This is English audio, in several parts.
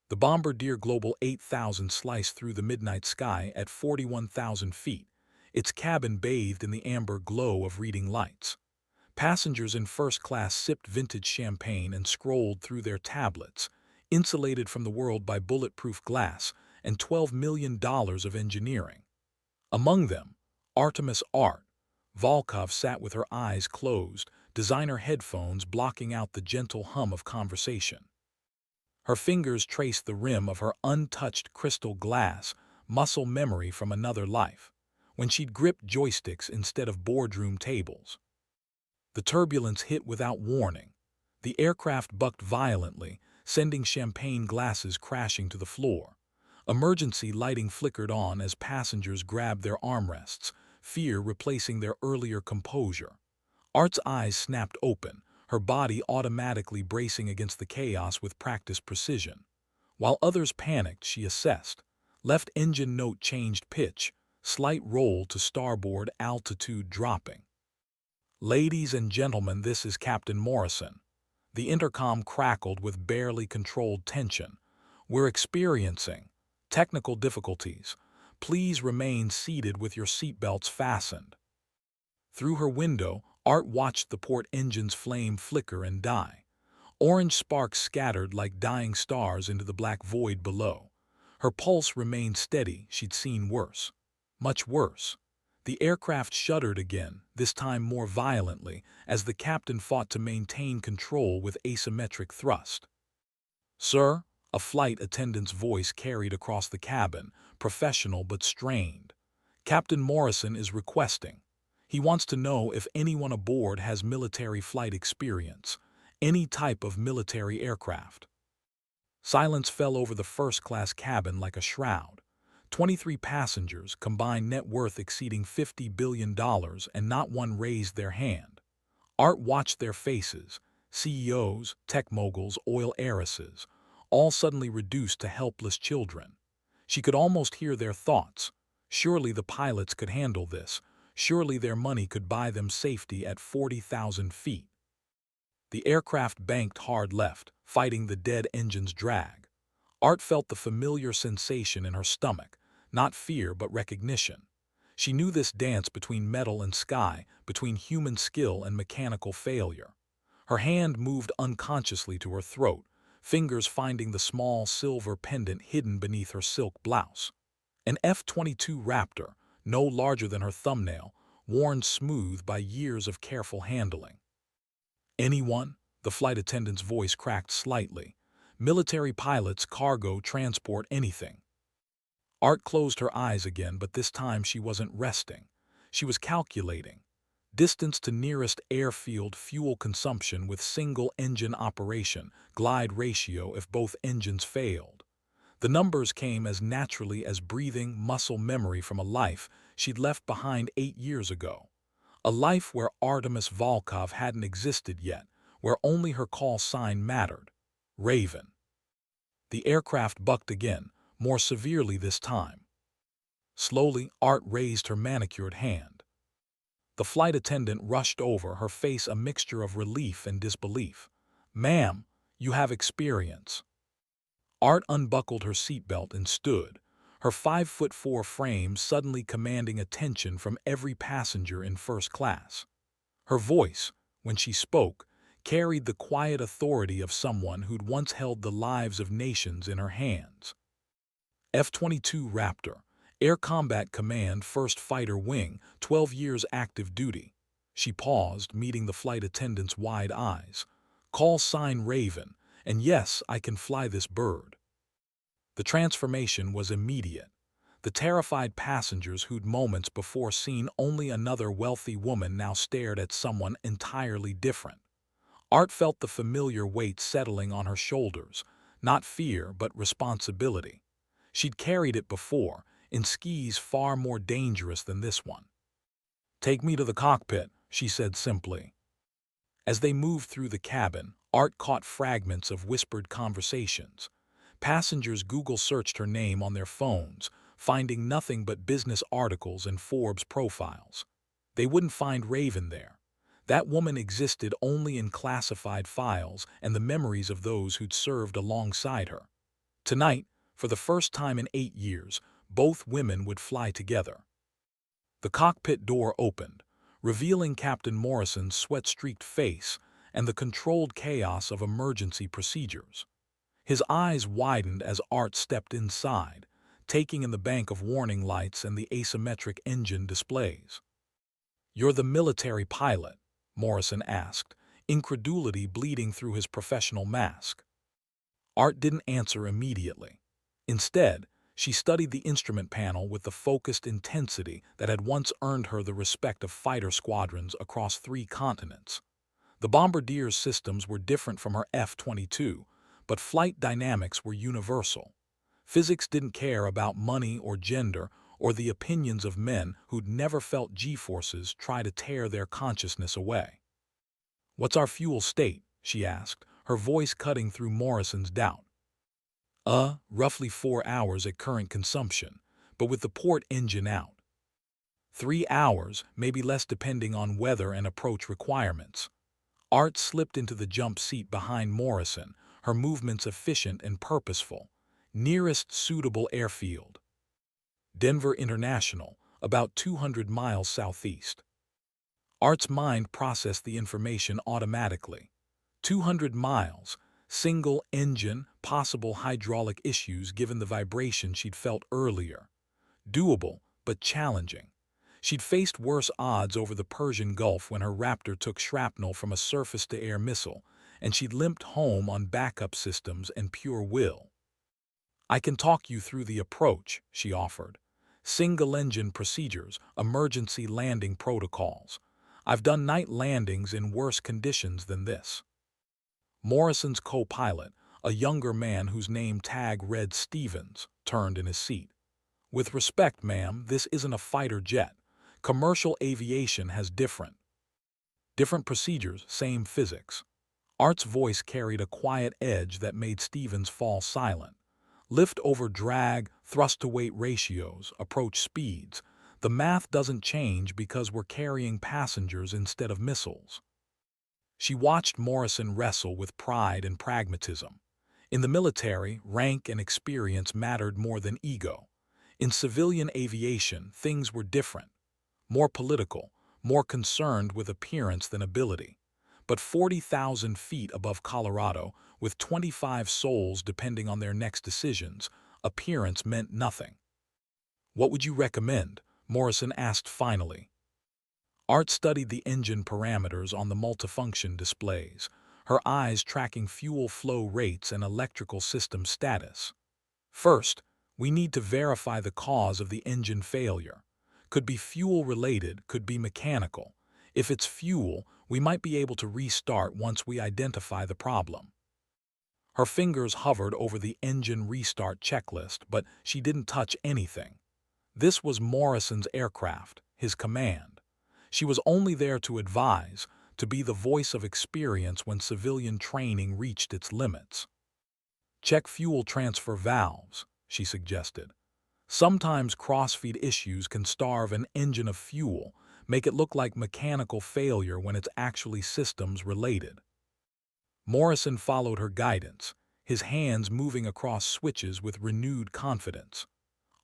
The Bombardier Global 8000 sliced through the midnight sky at 41,000 feet, its cabin bathed in the amber glow of reading lights. Passengers in first class sipped vintage champagne and scrolled through their tablets, insulated from the world by bulletproof glass and $12 million of engineering. Among them, Artemis Art. Volkov sat with her eyes closed, designer headphones blocking out the gentle hum of conversation. Her fingers traced the rim of her untouched crystal glass, muscle memory from another life, when she'd gripped joysticks instead of boardroom tables. The turbulence hit without warning. The aircraft bucked violently, sending champagne glasses crashing to the floor. Emergency lighting flickered on as passengers grabbed their armrests, fear replacing their earlier composure. Art's eyes snapped open, her body automatically bracing against the chaos with practiced precision. While others panicked, she assessed. Left engine note changed pitch, slight roll to starboard, altitude dropping. "Ladies and gentlemen, this is Captain Morrison." The intercom crackled with barely controlled tension. "We're experiencing technical difficulties. Please remain seated with your seatbelts fastened." Through her window, Art watched the port engine's flame flicker and die. Orange sparks scattered like dying stars into the black void below. Her pulse remained steady. She'd seen worse. Much worse. The aircraft shuddered again, this time more violently, as the captain fought to maintain control with asymmetric thrust. "Sir," a flight attendant's voice carried across the cabin, professional but strained. "Captain Morrison is requesting. He wants to know if anyone aboard has military flight experience, any type of military aircraft." Silence fell over the first-class cabin like a shroud. 23 passengers, combined net worth exceeding $50 billion, and not one raised their hand. Art watched their faces, CEOs, tech moguls, oil heiresses, all suddenly reduced to helpless children. She could almost hear their thoughts. Surely the pilots could handle this. Surely their money could buy them safety at 40,000 feet. The aircraft banked hard left, fighting the dead engine's drag. Art felt the familiar sensation in her stomach, not fear but recognition. She knew this dance between metal and sky, between human skill and mechanical failure. Her hand moved unconsciously to her throat, fingers finding the small silver pendant hidden beneath her silk blouse. An F-22 Raptor, no larger than her thumbnail, worn smooth by years of careful handling. "Anyone?" The flight attendant's voice cracked slightly. "Military pilots, cargo, transport, anything." Art closed her eyes again, but this time she wasn't resting. She was calculating. Distance to nearest airfield, fuel consumption with single engine operation, glide ratio if both engines failed. The numbers came as naturally as breathing muscle memory from a life she'd left behind 8 years ago. A life where Artemis Volkov hadn't existed yet, where only her call sign mattered. Raven. The aircraft bucked again, more severely this time. Slowly, Art raised her manicured hand. The flight attendant rushed over, her face a mixture of relief and disbelief. "Ma'am, you have experience." Art unbuckled her seatbelt and stood, her 5'4" frame suddenly commanding attention from every passenger in first class. Her voice, when she spoke, carried the quiet authority of someone who'd once held the lives of nations in her hands. F-22 Raptor, Air Combat Command, 1st Fighter Wing, 12 years active duty. She paused, meeting the flight attendant's wide eyes. "Call sign Raven, and yes, I can fly this bird." The transformation was immediate. The terrified passengers who'd moments before seen only another wealthy woman now stared at someone entirely different. Art felt the familiar weight settling on her shoulders, not fear but responsibility. She'd carried it before, in skis far more dangerous than this one. "Take me to the cockpit," she said simply. As they moved through the cabin, Art caught fragments of whispered conversations. Passengers Google searched her name on their phones, finding nothing but business articles and Forbes profiles. They wouldn't find Raven there. That woman existed only in classified files and the memories of those who'd served alongside her. Tonight, for the first time in 8 years, both women would fly together. The cockpit door opened, revealing Captain Morrison's sweat-streaked face and the controlled chaos of emergency procedures. His eyes widened as Art stepped inside, taking in the bank of warning lights and the asymmetric engine displays. "You're the military pilot?" Morrison asked, incredulity bleeding through his professional mask. Art didn't answer immediately. Instead, she studied the instrument panel with the focused intensity that had once earned her the respect of fighter squadrons across 3 continents. The Bombardier's systems were different from her F-22, but flight dynamics were universal. Physics didn't care about money or gender or the opinions of men who'd never felt G-forces try to tear their consciousness away. "What's our fuel state?" she asked, her voice cutting through Morrison's doubt. Roughly 4 hours at current consumption, but with the port engine out. 3 hours, maybe less depending on weather and approach requirements." Art slipped into the jump seat behind Morrison, her movements efficient and purposeful. "Nearest suitable airfield: Denver International, about 200 miles southeast." Art's mind processed the information automatically. 200 miles, single engine, possible hydraulic issues given the vibration she'd felt earlier. Doable, but challenging. She'd faced worse odds over the Persian Gulf when her Raptor took shrapnel from a surface-to-air missile, and she'd limped home on backup systems and pure will. "I can talk you through the approach," she offered. "Single-engine procedures, emergency landing protocols. I've done night landings in worse conditions than this." Morrison's co-pilot, a younger man whose name tag read Stevens, turned in his seat. "With respect, ma'am, this isn't a fighter jet. Commercial aviation has different procedures, same physics." Art's voice carried a quiet edge that made Stevens fall silent. "Lift over drag, thrust-to-weight ratios, approach speeds. The math doesn't change because we're carrying passengers instead of missiles." She watched Morrison wrestle with pride and pragmatism. In the military, rank and experience mattered more than ego. In civilian aviation, things were different. More political, more concerned with appearance than ability. But 40,000 feet above Colorado, with 25 souls depending on their next decisions, appearance meant nothing. "What would you recommend?" Morrison asked finally. Art studied the engine parameters on the multifunction displays, her eyes tracking fuel flow rates and electrical system status. "First, we need to verify the cause of the engine failure. Could be fuel-related, could be mechanical. If it's fuel, we might be able to restart once we identify the problem." Her fingers hovered over the engine restart checklist, but she didn't touch anything. This was Morrison's aircraft, his command. She was only there to advise, to be the voice of experience when civilian training reached its limits. "Check fuel transfer valves," she suggested. "Sometimes crossfeed issues can starve an engine of fuel, make it look like mechanical failure when it's actually systems related." Morrison followed her guidance, his hands moving across switches with renewed confidence.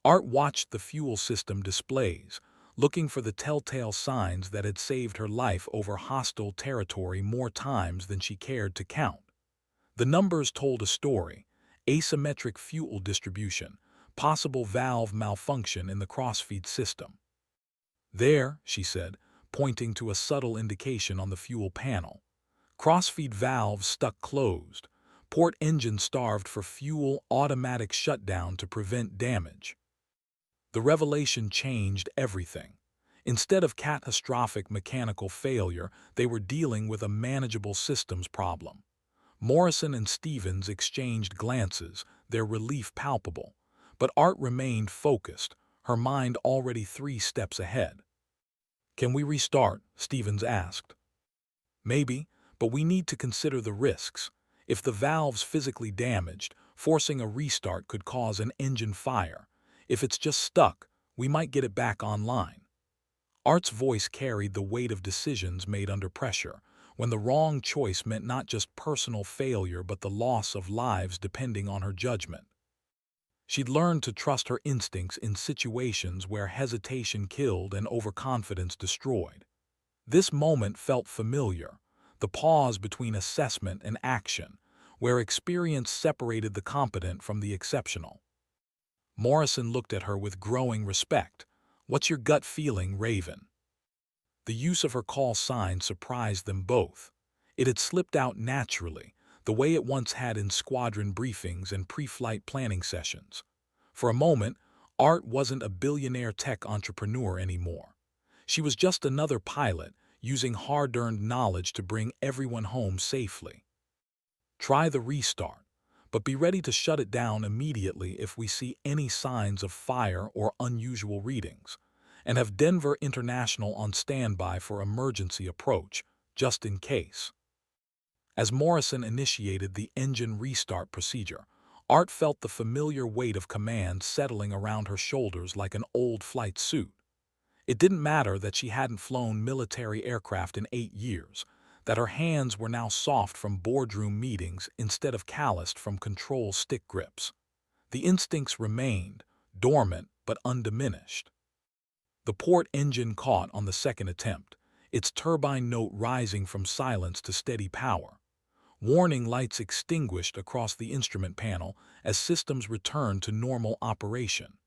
Art watched the fuel system displays, looking for the telltale signs that had saved her life over hostile territory more times than she cared to count. The numbers told a story: asymmetric fuel distribution, possible valve malfunction in the crossfeed system. "There," she said, pointing to a subtle indication on the fuel panel. "Crossfeed valves stuck closed. Port engine starved for fuel, automatic shutdown to prevent damage." The revelation changed everything. Instead of catastrophic mechanical failure, they were dealing with a manageable systems problem. Morrison and Stevens exchanged glances, their relief palpable. But Art remained focused, her mind already 3 steps ahead. "Can we restart?" Stevens asked. "Maybe, but we need to consider the risks. If the valve's physically damaged, forcing a restart could cause an engine fire. If it's just stuck, we might get it back online." Art's voice carried the weight of decisions made under pressure, when the wrong choice meant not just personal failure but the loss of lives depending on her judgment. She'd learned to trust her instincts in situations where hesitation killed and overconfidence destroyed. This moment felt familiar, the pause between assessment and action, where experience separated the competent from the exceptional. Morrison looked at her with growing respect. "What's your gut feeling, Raven?" The use of her call sign surprised them both. It had slipped out naturally, the way it once had in squadron briefings and pre-flight planning sessions. For a moment, Art wasn't a billionaire tech entrepreneur anymore. She was just another pilot, using hard-earned knowledge to bring everyone home safely. "Try the restart, but be ready to shut it down immediately if we see any signs of fire or unusual readings, and have Denver International on standby for emergency approach, just in case." As Morrison initiated the engine restart procedure, Art felt the familiar weight of command settling around her shoulders like an old flight suit. It didn't matter that she hadn't flown military aircraft in 8 years, that her hands were now soft from boardroom meetings instead of calloused from control stick grips. The instincts remained, dormant but undiminished. The port engine caught on the second attempt, its turbine note rising from silence to steady power. Warning lights extinguished across the instrument panel as systems returned to normal operation.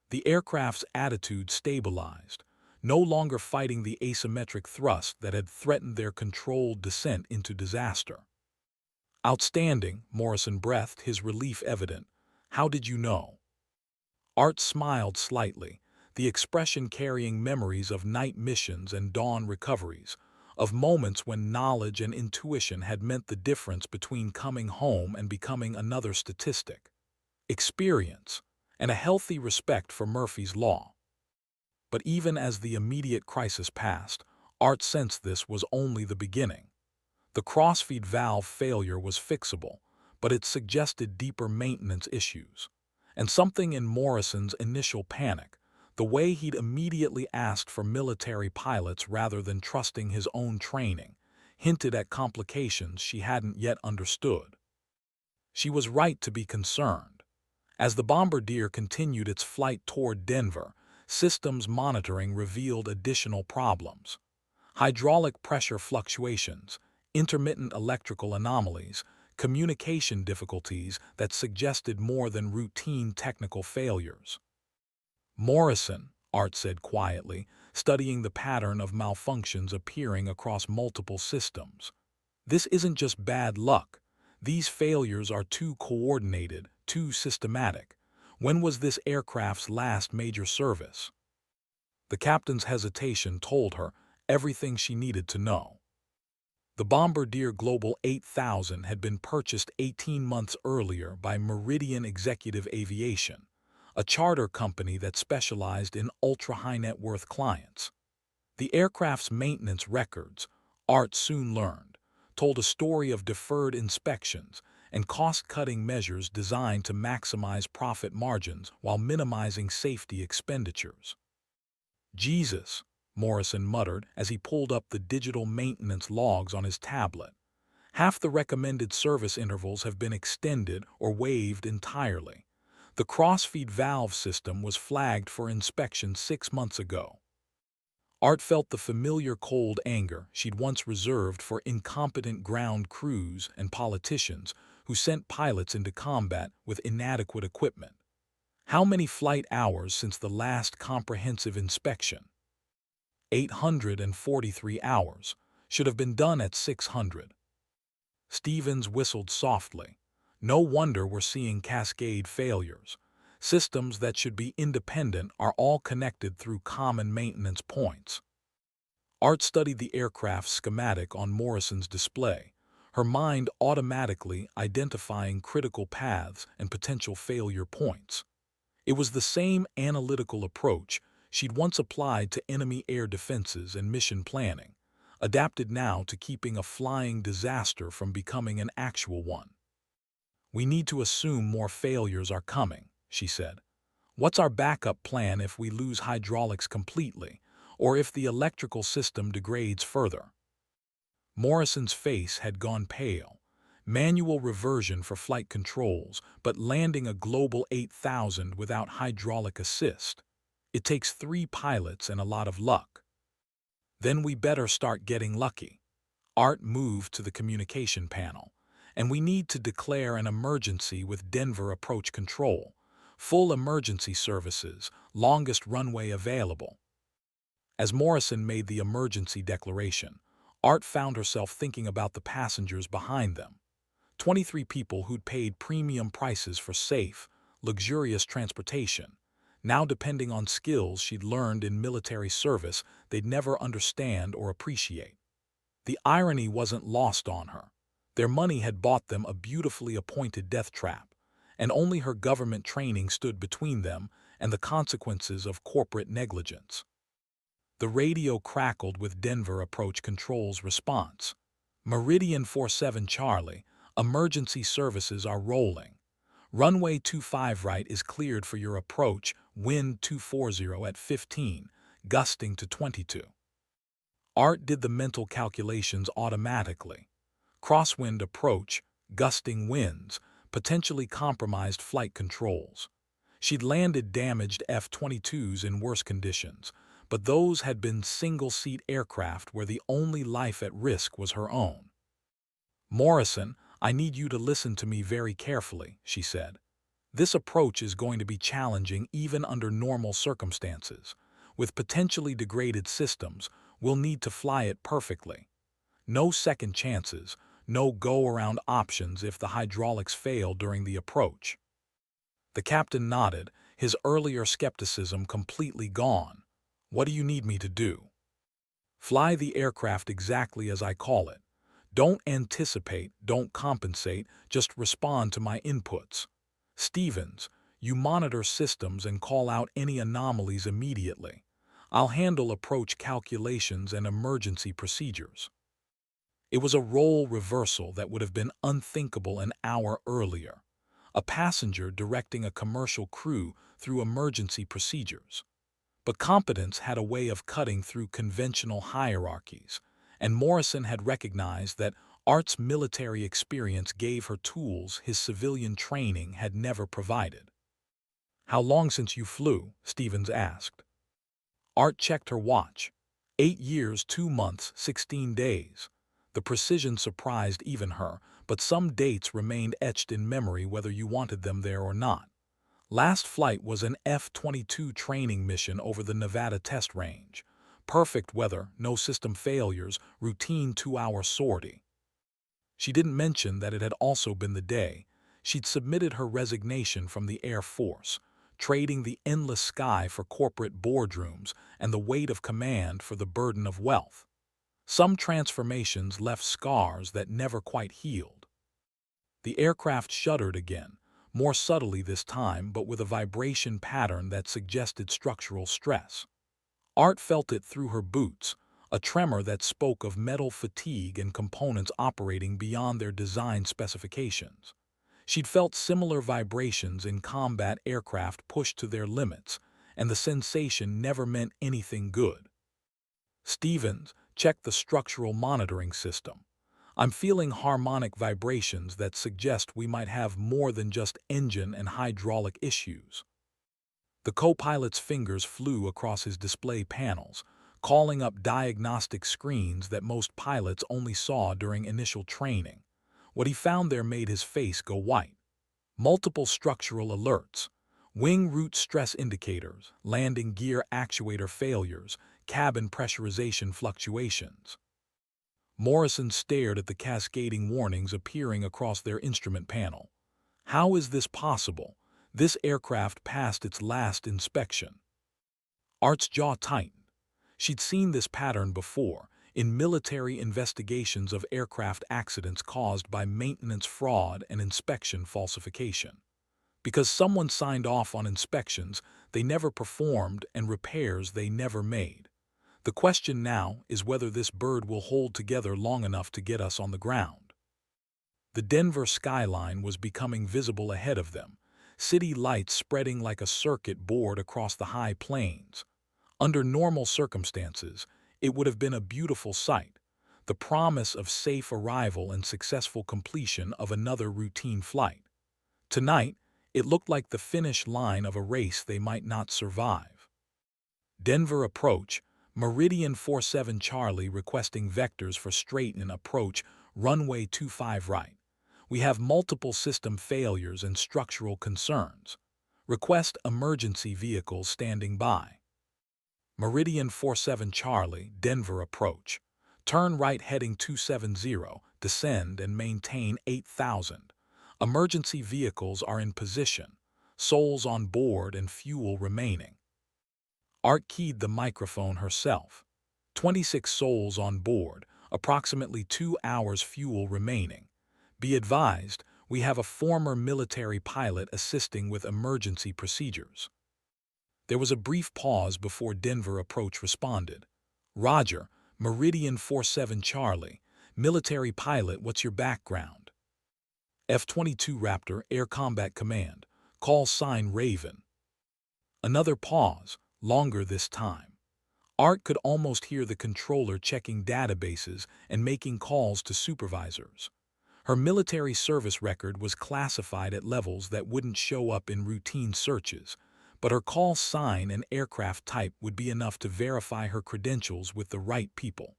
The aircraft's attitude stabilized, no longer fighting the asymmetric thrust that had threatened their controlled descent into disaster. "Outstanding," Morrison breathed, his relief evident. "How did you know?" Art smiled slightly, the expression carrying memories of night missions and dawn recoveries, of moments when knowledge and intuition had meant the difference between coming home and becoming another statistic. Experience, and a healthy respect for Murphy's Law. But even as the immediate crisis passed, Art sensed this was only the beginning. The crossfeed valve failure was fixable, but it suggested deeper maintenance issues. And something in Morrison's initial panic, the way he'd immediately asked for military pilots rather than trusting his own training, hinted at complications she hadn't yet understood. She was right to be concerned. As the Bombardier continued its flight toward Denver, systems monitoring revealed additional problems. Hydraulic pressure fluctuations, intermittent electrical anomalies, communication difficulties that suggested more than routine technical failures. "Morrison," Art said quietly, studying the pattern of malfunctions appearing across multiple systems. "This isn't just bad luck. These failures are too coordinated, too systematic. When was this aircraft's last major service?" The captain's hesitation told her everything she needed to know. The Bombardier Global 8000 had been purchased 18 months earlier by Meridian Executive Aviation, a charter company that specialized in ultra-high-net-worth clients. The aircraft's maintenance records, Art soon learned, told a story of deferred inspections and cost-cutting measures designed to maximize profit margins while minimizing safety expenditures. "Jesus," Morrison muttered as he pulled up the digital maintenance logs on his tablet. "Half the recommended service intervals have been extended or waived entirely. The crossfeed valve system was flagged for inspection 6 months ago." Art felt the familiar cold anger she'd once reserved for incompetent ground crews and politicians who sent pilots into combat with inadequate equipment. How many flight hours since the last comprehensive inspection? 843 hours. Should have been done at 600. Stevens whistled softly. "No wonder we're seeing cascade failures. Systems that should be independent are all connected through common maintenance points." Art studied the aircraft's schematic on Morrison's display, her mind automatically identifying critical paths and potential failure points. It was the same analytical approach she'd once applied to enemy air defenses and mission planning, adapted now to keeping a flying disaster from becoming an actual one. "We need to assume more failures are coming," she said. "What's our backup plan if we lose hydraulics completely, or if the electrical system degrades further?" Morrison's face had gone pale. manual reversion for flight controls, but landing a Global 8000 without hydraulic assist. It takes 3 pilots and a lot of luck. Then we better start getting lucky. Art moved to the communication panel, and we need to declare an emergency with Denver approach control. Full emergency services, longest runway available. As Morrison made the emergency declaration, Art found herself thinking about the passengers behind them. 23 people who'd paid premium prices for safe, luxurious transportation, now depending on skills she'd learned in military service they'd never understand or appreciate. The irony wasn't lost on her. Their money had bought them a beautifully appointed death trap, and only her government training stood between them and the consequences of corporate negligence. The radio crackled with Denver approach control's response. Meridian 47 Charlie, emergency services are rolling. Runway 25 right is cleared for your approach, wind 240 at 15, gusting to 22. Art did the mental calculations automatically. Crosswind approach, gusting winds, potentially compromised flight controls. She'd landed damaged F-22s in worse conditions, but those had been single-seat aircraft where the only life at risk was her own. "Morrison, I need you to listen to me very carefully," she said. "This approach is going to be challenging even under normal circumstances. With potentially degraded systems, we'll need to fly it perfectly. No second chances, no go-around options if the hydraulics fail during the approach." The captain nodded, his earlier skepticism completely gone. "What do you need me to do?" "Fly the aircraft exactly as I call it. Don't anticipate, don't compensate, just respond to my inputs. Stevens, you monitor systems and call out any anomalies immediately. I'll handle approach calculations and emergency procedures." It was a role reversal that would have been unthinkable an hour earlier. A passenger directing a commercial crew through emergency procedures. But competence had a way of cutting through conventional hierarchies, and Morrison had recognized that Art's military experience gave her tools his civilian training had never provided. "How long since you flew?" Stevens asked. Art checked her watch. 8 years, 2 months, 16 days. The precision surprised even her, but some dates remained etched in memory whether you wanted them there or not. Last flight was an F-22 training mission over the Nevada test range. Perfect weather, no system failures, routine 2-hour sortie. She didn't mention that it had also been the day she'd submitted her resignation from the Air Force, trading the endless sky for corporate boardrooms and the weight of command for the burden of wealth. Some transformations left scars that never quite healed. The aircraft shuddered again, more subtly this time but with a vibration pattern that suggested structural stress. Art felt it through her boots, a tremor that spoke of metal fatigue and components operating beyond their design specifications. She'd felt similar vibrations in combat aircraft pushed to their limits, and the sensation never meant anything good. "Stevens, check the structural monitoring system. I'm feeling harmonic vibrations that suggest we might have more than just engine and hydraulic issues." The co-pilot's fingers flew across his display panels, calling up diagnostic screens that most pilots only saw during initial training. What he found there made his face go white. Multiple structural alerts, wing root stress indicators, landing gear actuator failures, cabin pressurization fluctuations. Morrison stared at the cascading warnings appearing across their instrument panel. How is this possible? This aircraft passed its last inspection. Art's jaw tightened. She'd seen this pattern before, in military investigations of aircraft accidents caused by maintenance fraud and inspection falsification. Because someone signed off on inspections they never performed and repairs they never made. The question now is whether this bird will hold together long enough to get us on the ground. The Denver skyline was becoming visible ahead of them, city lights spreading like a circuit board across the high plains. Under normal circumstances, it would have been a beautiful sight. the promise of safe arrival and successful completion of another routine flight. Tonight, it looked like the finish line of a race they might not survive. Denver approach, Meridian 47 Charlie requesting vectors for straighten approach, runway 25 right. We have multiple system failures and structural concerns. Request emergency vehicles standing by. Meridian 47 Charlie, Denver approach. Turn right heading 270, descend and maintain 8,000. Emergency vehicles are in position, souls on board and fuel remaining. Art keyed the microphone herself. 26 souls on board, approximately 2 hours fuel remaining. Be advised, we have a former military pilot assisting with emergency procedures. There was a brief pause before Denver approach responded. Roger, Meridian 47 Charlie, military pilot, what's your background? F-22 Raptor, Air Combat Command, call sign Raven. Another pause, longer this time. Art could almost hear the controller checking databases and making calls to supervisors. Her military service record was classified at levels that wouldn't show up in routine searches, but her call sign and aircraft type would be enough to verify her credentials with the right people.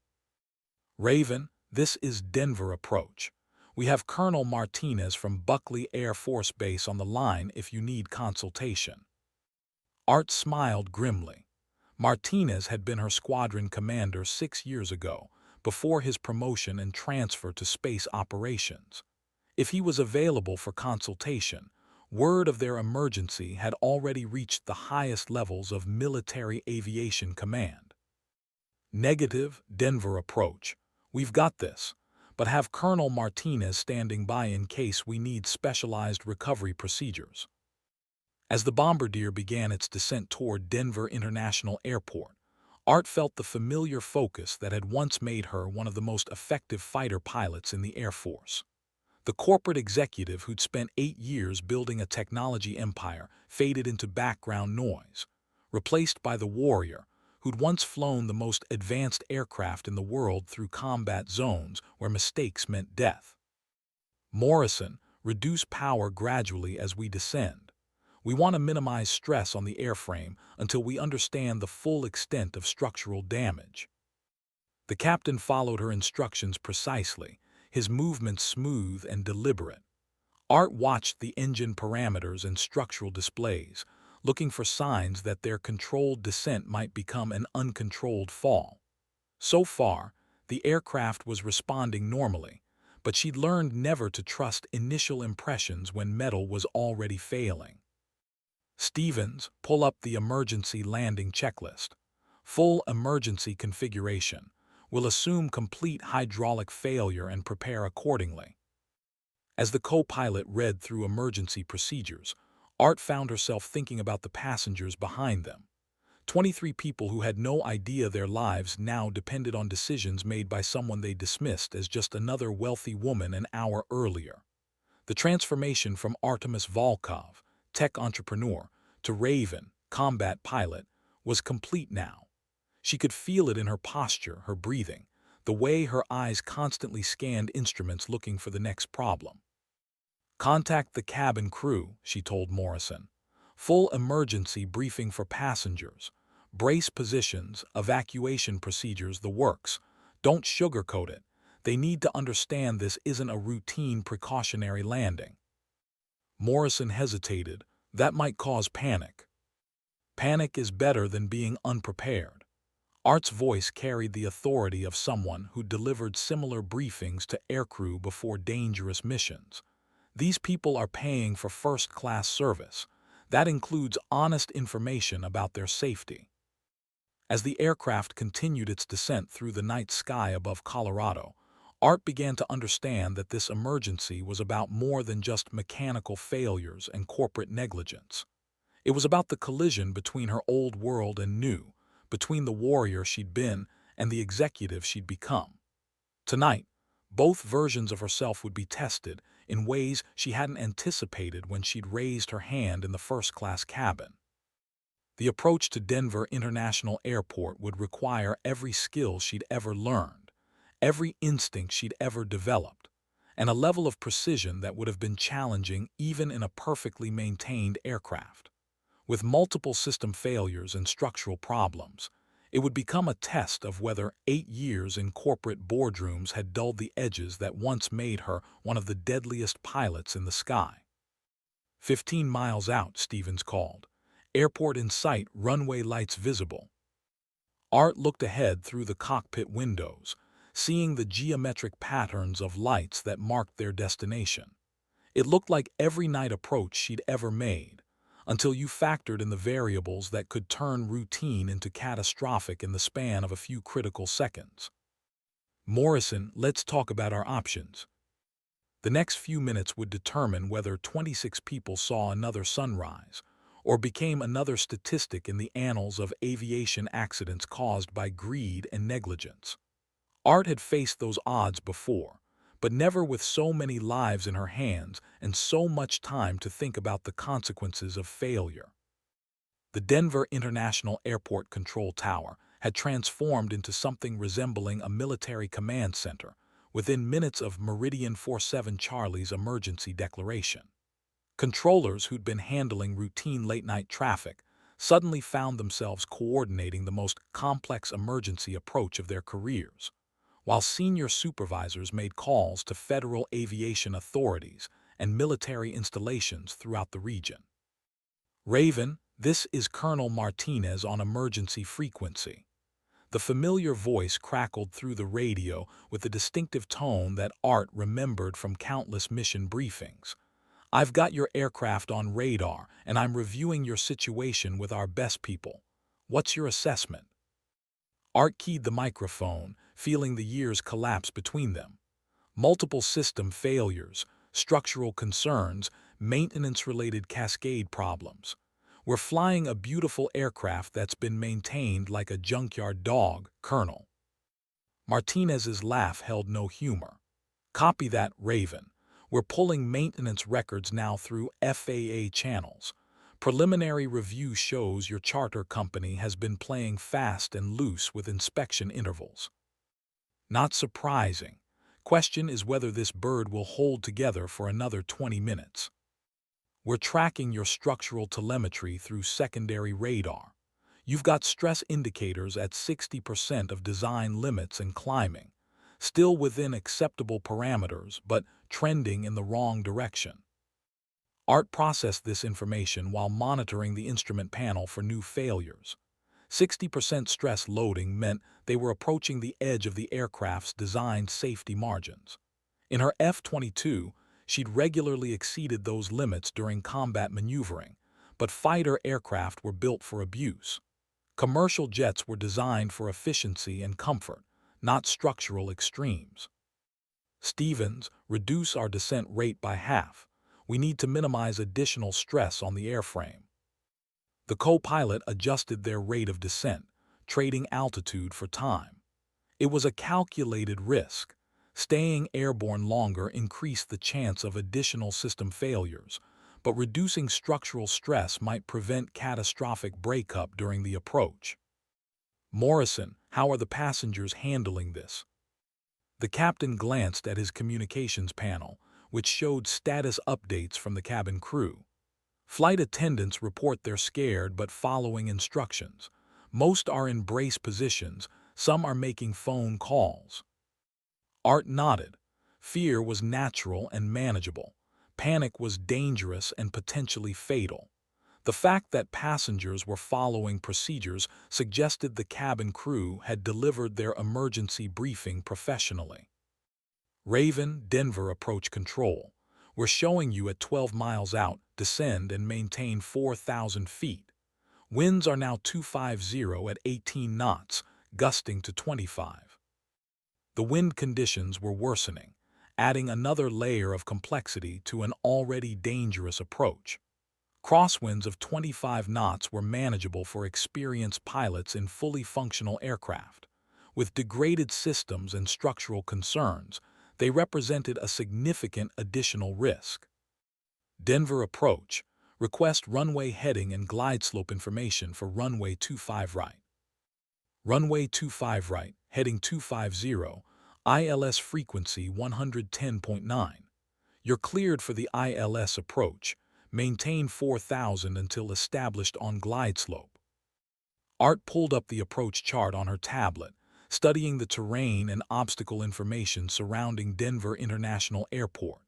Raven, this is Denver approach. We have Colonel Martinez from Buckley Air Force Base on the line if you need consultation. Art smiled grimly. Martinez had been her squadron commander 6 years ago, before his promotion and transfer to space operations. If he was available for consultation, word of their emergency had already reached the highest levels of military aviation command. Negative, Denver approach. We've got this, but have Colonel Martinez standing by in case we need specialized recovery procedures. As the Bombardier began its descent toward Denver International Airport, Art felt the familiar focus that had once made her one of the most effective fighter pilots in the Air Force. The corporate executive who'd spent 8 years building a technology empire faded into background noise, replaced by the warrior who'd once flown the most advanced aircraft in the world through combat zones where mistakes meant death. Morrison, reduce power gradually as we descend. We want to minimize stress on the airframe until we understand the full extent of structural damage. The captain followed her instructions precisely, his movements smooth and deliberate. Art watched the engine parameters and structural displays, looking for signs that their controlled descent might become an uncontrolled fall. So far, the aircraft was responding normally, but she'd learned never to trust initial impressions when metal was already failing. Stevens, pull up the emergency landing checklist. Full emergency configuration. Will assume complete hydraulic failure and prepare accordingly. As the co-pilot read through emergency procedures, Art found herself thinking about the passengers behind them. 23 people who had no idea their lives now depended on decisions made by someone they dismissed as just another wealthy woman an hour earlier. The transformation from Artemis Volkov, tech entrepreneur, to Raven, combat pilot, was complete now. She could feel it in her posture, her breathing, the way her eyes constantly scanned instruments looking for the next problem. Contact the cabin crew, she told Morrison. Full emergency briefing for passengers. Brace positions, evacuation procedures, the works. Don't sugarcoat it. They need to understand this isn't a routine precautionary landing. Morrison hesitated. That might cause panic. Panic is better than being unprepared. Art's voice carried the authority of someone who delivered similar briefings to aircrew before dangerous missions. These people are paying for first-class service. That includes honest information about their safety. As the aircraft continued its descent through the night sky above Colorado, Art began to understand that this emergency was about more than just mechanical failures and corporate negligence. It was about the collision between her old world and new, between the warrior she'd been and the executive she'd become. Tonight, both versions of herself would be tested in ways she hadn't anticipated when she'd raised her hand in the first-class cabin. The approach to Denver International Airport would require every skill she'd ever learned, every instinct she'd ever developed, and a level of precision that would have been challenging even in a perfectly maintained aircraft. With multiple system failures and structural problems, it would become a test of whether 8 years in corporate boardrooms had dulled the edges that once made her one of the deadliest pilots in the sky. 15 miles out, Stevens called. Airport in sight, runway lights visible. Art looked ahead through the cockpit windows, seeing the geometric patterns of lights that marked their destination. It looked like every night approach she'd ever made, until you factored in the variables that could turn routine into catastrophic in the span of a few critical seconds. Morrison, let's talk about our options. The next few minutes would determine whether 26 people saw another sunrise, or became another statistic in the annals of aviation accidents caused by greed and negligence. Art had faced those odds before, but never with so many lives in her hands and so much time to think about the consequences of failure. The Denver International Airport Control Tower had transformed into something resembling a military command center within minutes of Meridian 47 Charlie's emergency declaration. Controllers who'd been handling routine late-night traffic suddenly found themselves coordinating the most complex emergency approach of their careers, while senior supervisors made calls to federal aviation authorities and military installations throughout the region. Raven, this is Colonel Martinez on emergency frequency. The familiar voice crackled through the radio with the distinctive tone that Art remembered from countless mission briefings. I've got your aircraft on radar, and I'm reviewing your situation with our best people. What's your assessment? Art keyed the microphone, feeling the years collapse between them. Multiple system failures, structural concerns, maintenance-related cascade problems. We're flying a beautiful aircraft that's been maintained like a junkyard dog, Colonel. Martinez's laugh held no humor. Copy that, Raven. We're pulling maintenance records now through FAA channels. Preliminary review shows your charter company has been playing fast and loose with inspection intervals. Not surprising. Question is whether this bird will hold together for another 20 minutes. We're tracking your structural telemetry through secondary radar. You've got stress indicators at 60% of design limits and climbing, still within acceptable parameters but trending in the wrong direction. Art processed this information while monitoring the instrument panel for new failures. 60% stress loading meant they were approaching the edge of the aircraft's designed safety margins. In her F-22, she'd regularly exceeded those limits during combat maneuvering, but fighter aircraft were built for abuse. Commercial jets were designed for efficiency and comfort, not structural extremes. Stevens, reduce our descent rate by half. We need to minimize additional stress on the airframe. The co-pilot adjusted their rate of descent, trading altitude for time. It was a calculated risk. Staying airborne longer increased the chance of additional system failures, but reducing structural stress might prevent catastrophic breakup during the approach. Morrison, how are the passengers handling this? The captain glanced at his communications panel, which showed status updates from the cabin crew. Flight attendants report they're scared but following instructions. Most are in brace positions, some are making phone calls. Art nodded. Fear was natural and manageable. Panic was dangerous and potentially fatal. The fact that passengers were following procedures suggested the cabin crew had delivered their emergency briefing professionally. Raven, Denver approach control. We're showing you at 12 miles out, descend and maintain 4,000 feet. Winds are now 250 at 18 knots, gusting to 25. The wind conditions were worsening, adding another layer of complexity to an already dangerous approach. Crosswinds of 25 knots were manageable for experienced pilots in fully functional aircraft. With degraded systems and structural concerns, they represented a significant additional risk. Denver approach. Request runway heading and glide slope information for runway 25 right. Runway 25 right, heading 250, ILS frequency 110.9. You're cleared for the ILS approach. Maintain 4,000 until established on glide slope. Art pulled up the approach chart on her tablet, studying the terrain and obstacle information surrounding Denver International Airport.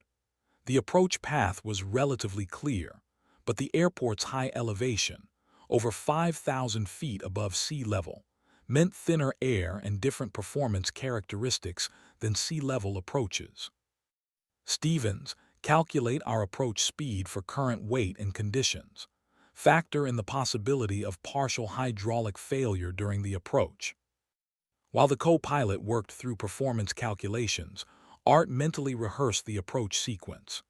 The approach path was relatively clear, but the airport's high elevation, over 5,000 feet above sea level, meant thinner air and different performance characteristics than sea-level approaches. Stevens, calculate our approach speed for current weight and conditions. Factor in the possibility of partial hydraulic failure during the approach. While the co-pilot worked through performance calculations, Art mentally rehearsed the approach sequence.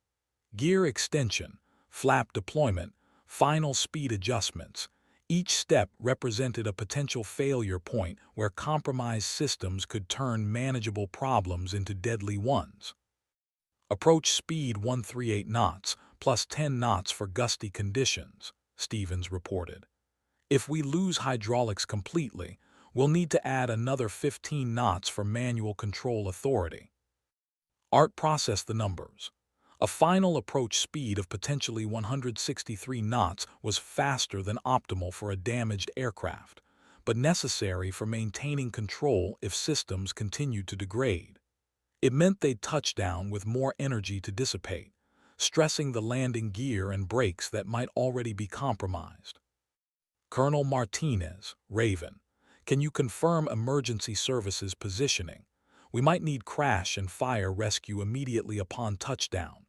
Gear extension, flap deployment, final speed adjustments. Each step represented a potential failure point where compromised systems could turn manageable problems into deadly ones. Approach speed 138 knots, plus 10 knots for gusty conditions, Stevens reported. If we lose hydraulics completely, we'll need to add another 15 knots for manual control authority. Art processed the numbers. A final approach speed of potentially 163 knots was faster than optimal for a damaged aircraft, but necessary for maintaining control if systems continued to degrade. It meant they'd touch down with more energy to dissipate, stressing the landing gear and brakes that might already be compromised. Colonel Martinez, Raven, can you confirm emergency services positioning? We might need crash and fire rescue immediately upon touchdown.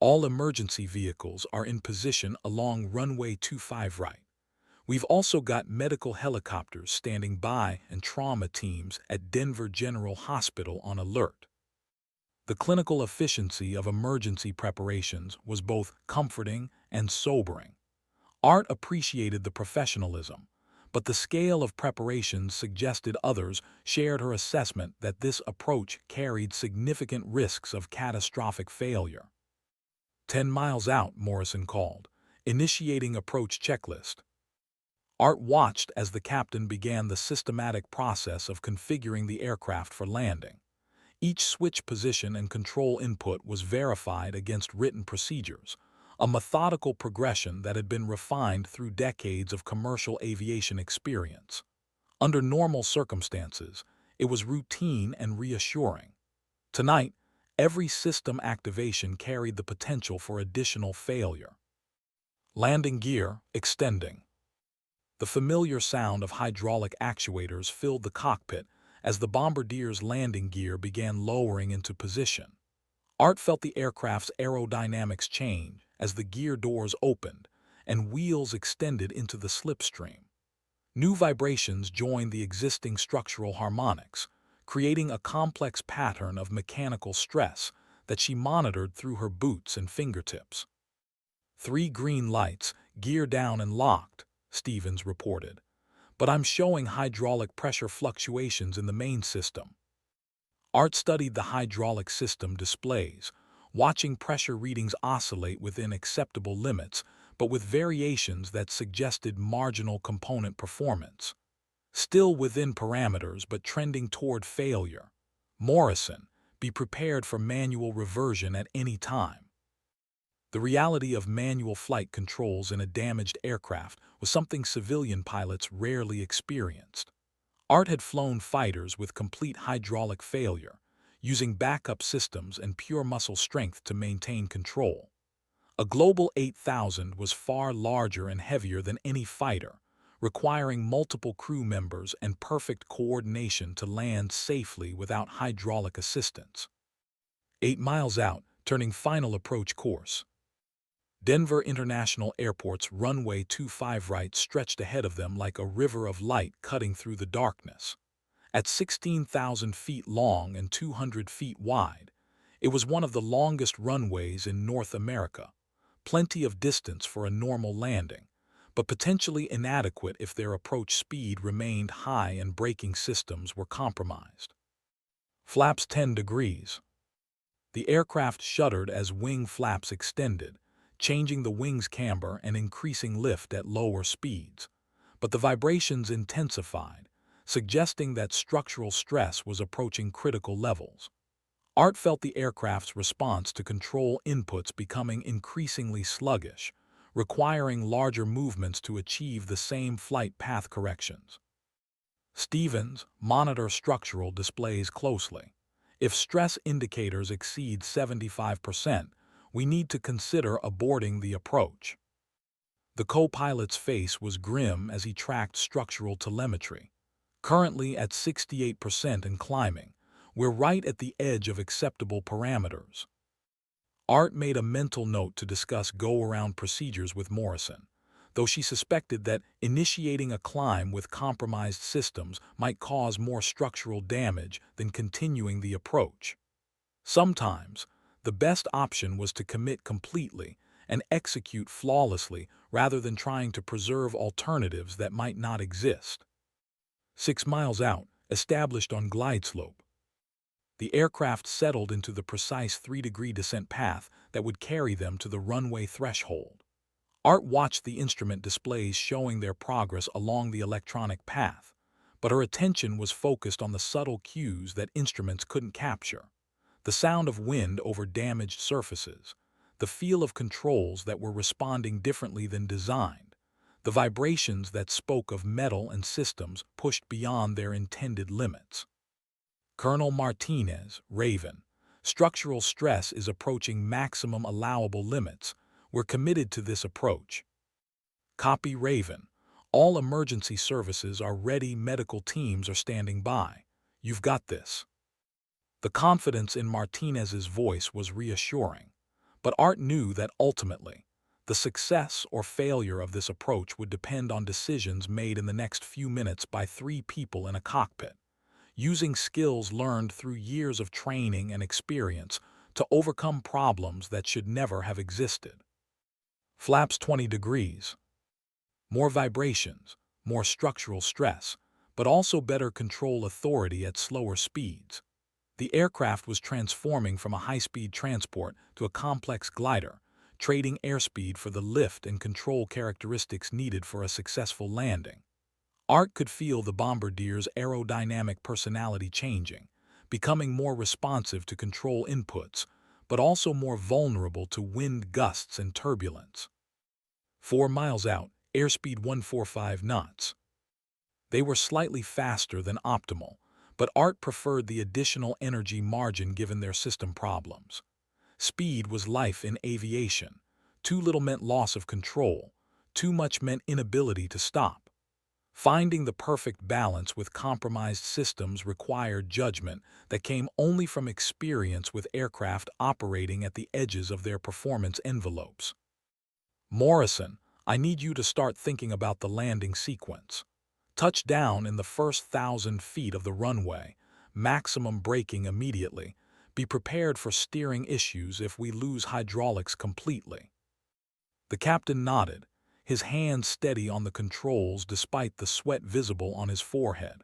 All emergency vehicles are in position along runway 25 right. We've also got medical helicopters standing by and trauma teams at Denver General Hospital on alert. The clinical efficiency of emergency preparations was both comforting and sobering. Art appreciated the professionalism, but the scale of preparations suggested others shared her assessment that this approach carried significant risks of catastrophic failure. 10 miles out, Morrison called, initiating approach checklist. Art watched as the captain began the systematic process of configuring the aircraft for landing. Each switch position and control input was verified against written procedures, a methodical progression that had been refined through decades of commercial aviation experience. Under normal circumstances, it was routine and reassuring. Tonight, every system activation carried the potential for additional failure. Landing gear extending. The familiar sound of hydraulic actuators filled the cockpit as the bombardier's landing gear began lowering into position. Art felt the aircraft's aerodynamics change as the gear doors opened and wheels extended into the slipstream. New vibrations joined the existing structural harmonics, creating a complex pattern of mechanical stress that she monitored through her boots and fingertips. 3 green lights, gear down and locked, Stevens reported, but I'm showing hydraulic pressure fluctuations in the main system. Art studied the hydraulic system displays, watching pressure readings oscillate within acceptable limits, but with variations that suggested marginal component performance. Still within parameters but trending toward failure. Morrison, be prepared for manual reversion at any time. The reality of manual flight controls in a damaged aircraft was something civilian pilots rarely experienced. Art had flown fighters with complete hydraulic failure, using backup systems and pure muscle strength to maintain control. A Global 8000 was far larger and heavier than any fighter, requiring multiple crew members and perfect coordination to land safely without hydraulic assistance. 8 miles out, turning final approach course. Denver International Airport's runway 25 right stretched ahead of them like a river of light cutting through the darkness. At 16,000 feet long and 200 feet wide, it was one of the longest runways in North America, plenty of distance for a normal landing, but potentially inadequate if their approach speed remained high and braking systems were compromised. Flaps 10 degrees. The aircraft shuddered as wing flaps extended, changing the wing's camber and increasing lift at lower speeds. But the vibrations intensified, suggesting that structural stress was approaching critical levels. Art felt the aircraft's response to control inputs becoming increasingly sluggish, requiring larger movements to achieve the same flight path corrections. Stevens, monitor structural displays closely. If stress indicators exceed 75%, we need to consider aborting the approach. The co-pilot's face was grim as he tracked structural telemetry. Currently at 68% and climbing, we're right at the edge of acceptable parameters. Art made a mental note to discuss go-around procedures with Morrison, though she suspected that initiating a climb with compromised systems might cause more structural damage than continuing the approach. Sometimes, the best option was to commit completely and execute flawlessly rather than trying to preserve alternatives that might not exist. 6 miles out, established on glide slope, the aircraft settled into the precise 3-degree descent path that would carry them to the runway threshold. Art watched the instrument displays showing their progress along the electronic path, but her attention was focused on the subtle cues that instruments couldn't capture. The sound of wind over damaged surfaces, the feel of controls that were responding differently than designed, the vibrations that spoke of metal and systems pushed beyond their intended limits. Colonel Martinez, Raven. Structural stress is approaching maximum allowable limits. We're committed to this approach. Copy Raven. All emergency services are ready. Medical teams are standing by. You've got this. The confidence in Martinez's voice was reassuring, but Art knew that ultimately, the success or failure of this approach would depend on decisions made in the next few minutes by 3 people in a cockpit, using skills learned through years of training and experience to overcome problems that should never have existed. Flaps 20 degrees. More vibrations, more structural stress, but also better control authority at slower speeds. The aircraft was transforming from a high-speed transport to a complex glider, trading airspeed for the lift and control characteristics needed for a successful landing. Art could feel the Bombardier's aerodynamic personality changing, becoming more responsive to control inputs, but also more vulnerable to wind gusts and turbulence. 4 miles out, airspeed 145 knots. They were slightly faster than optimal, but Art preferred the additional energy margin given their system problems. Speed was life in aviation. Too little meant loss of control. Too much meant inability to stop. Finding the perfect balance with compromised systems required judgment that came only from experience with aircraft operating at the edges of their performance envelopes. Morrison, I need you to start thinking about the landing sequence. Touch down in the first 1,000 feet of the runway, maximum braking immediately. Be prepared for steering issues if we lose hydraulics completely. The captain nodded, his hands steady on the controls despite the sweat visible on his forehead.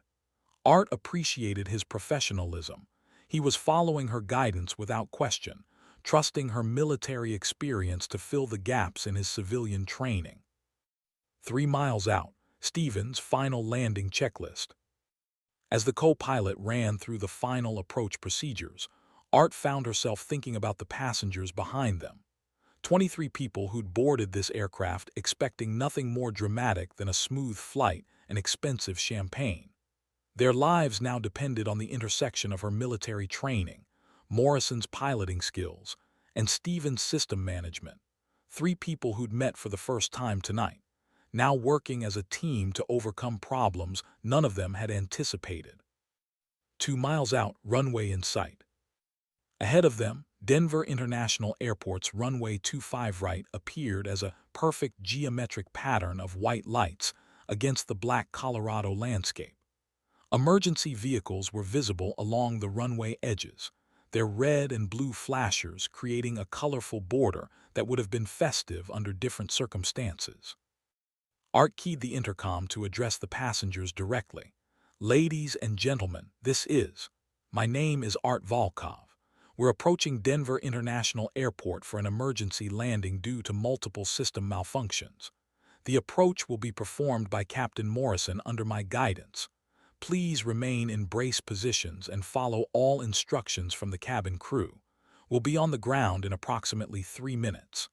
Art appreciated his professionalism. He was following her guidance without question, trusting her military experience to fill the gaps in his civilian training. 3 miles out, Stevens' final landing checklist. As the co-pilot ran through the final approach procedures, Art found herself thinking about the passengers behind them. 23 people who'd boarded this aircraft expecting nothing more dramatic than a smooth flight and expensive champagne. Their lives now depended on the intersection of her military training, Morrison's piloting skills, and Stevens' system management. 3 people who'd met for the first time tonight, now working as a team to overcome problems none of them had anticipated. 2 miles out, runway in sight. Ahead of them, Denver International Airport's runway 25 right appeared as a perfect geometric pattern of white lights against the black Colorado landscape. Emergency vehicles were visible along the runway edges, their red and blue flashers creating a colorful border that would have been festive under different circumstances. Art keyed the intercom to address the passengers directly. Ladies and gentlemen, my name is Art Volkov. We're approaching Denver International Airport for an emergency landing due to multiple system malfunctions. The approach will be performed by Captain Morrison under my guidance. Please remain in brace positions and follow all instructions from the cabin crew. We'll be on the ground in approximately 3 minutes."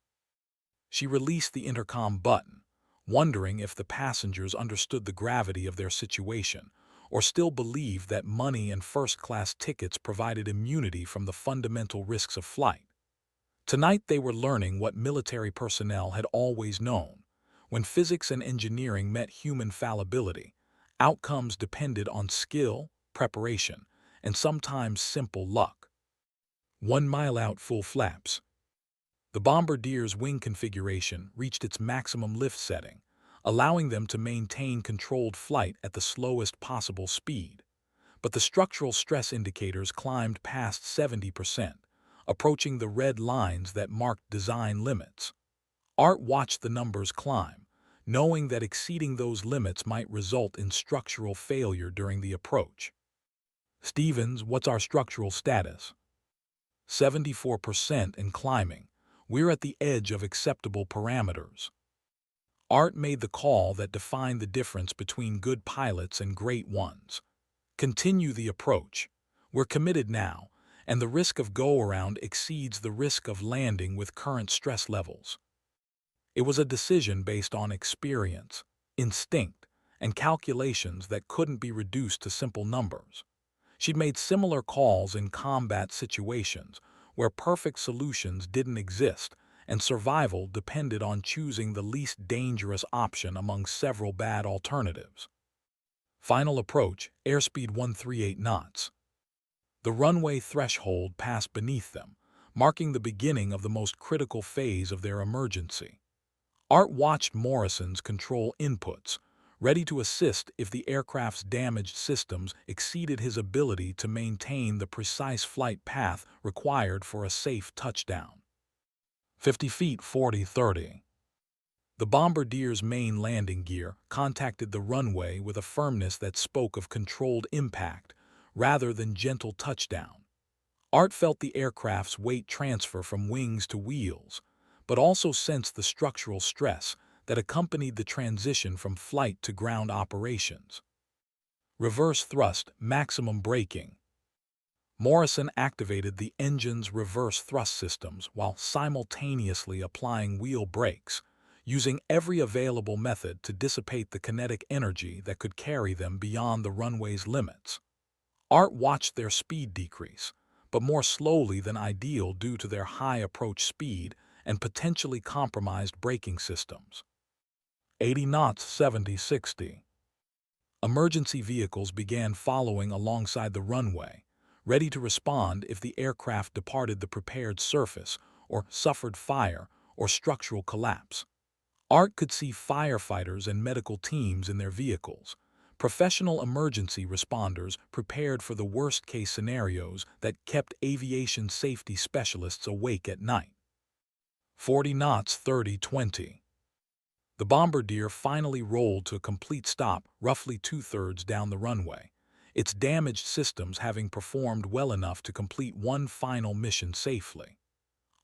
She released the intercom button, wondering if the passengers understood the gravity of their situation or still believed that money and first-class tickets provided immunity from the fundamental risks of flight. Tonight they were learning what military personnel had always known. When physics and engineering met human fallibility, outcomes depended on skill, preparation, and sometimes simple luck. 1 mile out, full flaps. The Bombardier's wing configuration reached its maximum lift setting, allowing them to maintain controlled flight at the slowest possible speed. But the structural stress indicators climbed past 70%, approaching the red lines that marked design limits. Art watched the numbers climb, knowing that exceeding those limits might result in structural failure during the approach. "Stevens, what's our structural status?" 74% and climbing. We're at the edge of acceptable parameters." Art made the call that defined the difference between good pilots and great ones. "Continue the approach. We're committed now, and the risk of go-around exceeds the risk of landing with current stress levels." It was a decision based on experience, instinct, and calculations that couldn't be reduced to simple numbers. She'd made similar calls in combat situations where perfect solutions didn't exist and survival depended on choosing the least dangerous option among several bad alternatives. Final approach, airspeed 138 knots. The runway threshold passed beneath them, marking the beginning of the most critical phase of their emergency. Art watched Morrison's control inputs, ready to assist if the aircraft's damaged systems exceeded his ability to maintain the precise flight path required for a safe touchdown. 50 feet 40-30. The Bombardier's main landing gear contacted the runway with a firmness that spoke of controlled impact rather than gentle touchdown. Art felt the aircraft's weight transfer from wings to wheels, but also sensed the structural stress that accompanied the transition from flight to ground operations. Reverse thrust, maximum braking. Morrison activated the engine's reverse thrust systems while simultaneously applying wheel brakes, using every available method to dissipate the kinetic energy that could carry them beyond the runway's limits. Art watched their speed decrease, but more slowly than ideal due to their high approach speed and potentially compromised braking systems. 80 knots, 70-60. Emergency vehicles began following alongside the runway, ready to respond if the aircraft departed the prepared surface or suffered fire or structural collapse. Art could see firefighters and medical teams in their vehicles, professional emergency responders prepared for the worst-case scenarios that kept aviation safety specialists awake at night. 40 knots, 30-20. The Bombardier finally rolled to a complete stop roughly 2/3 down the runway, its damaged systems having performed well enough to complete one final mission safely.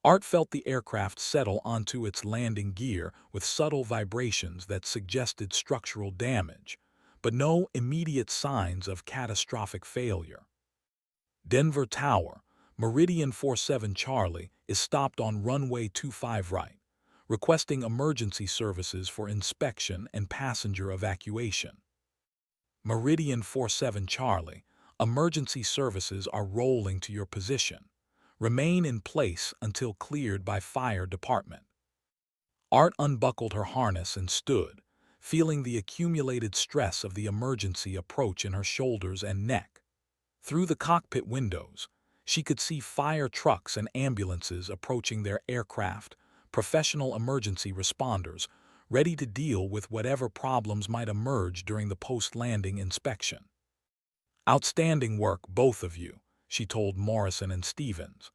Art felt the aircraft settle onto its landing gear with subtle vibrations that suggested structural damage, but no immediate signs of catastrophic failure. Denver Tower, Meridian 47 Charlie, is stopped on runway 25 right, requesting emergency services for inspection and passenger evacuation. Meridian 47 Charlie, emergency services are rolling to your position. Remain in place until cleared by fire department. Art unbuckled her harness and stood, feeling the accumulated stress of the emergency approach in her shoulders and neck. Through the cockpit windows, she could see fire trucks and ambulances approaching their aircraft, professional emergency responders, ready to deal with whatever problems might emerge during the post-landing inspection. "Outstanding work, both of you," she told Morrison and Stevens.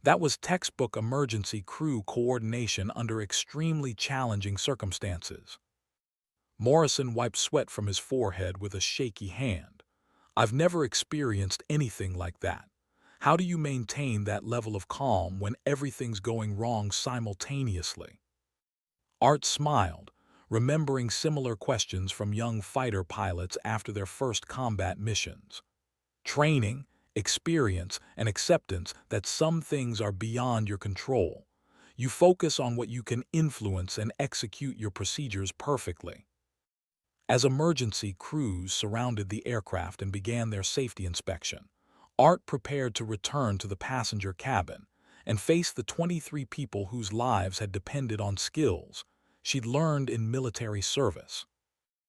"That was textbook emergency crew coordination under extremely challenging circumstances." Morrison wiped sweat from his forehead with a shaky hand. "I've never experienced anything like that. How do you maintain that level of calm when everything's going wrong simultaneously?" Art smiled, remembering similar questions from young fighter pilots after their first combat missions. Training, experience, and acceptance that some things are beyond your control. You focus on what you can influence and execute your procedures perfectly. As emergency crews surrounded the aircraft and began their safety inspection, Art prepared to return to the passenger cabin and face the 23 people whose lives had depended on skills she'd learned in military service.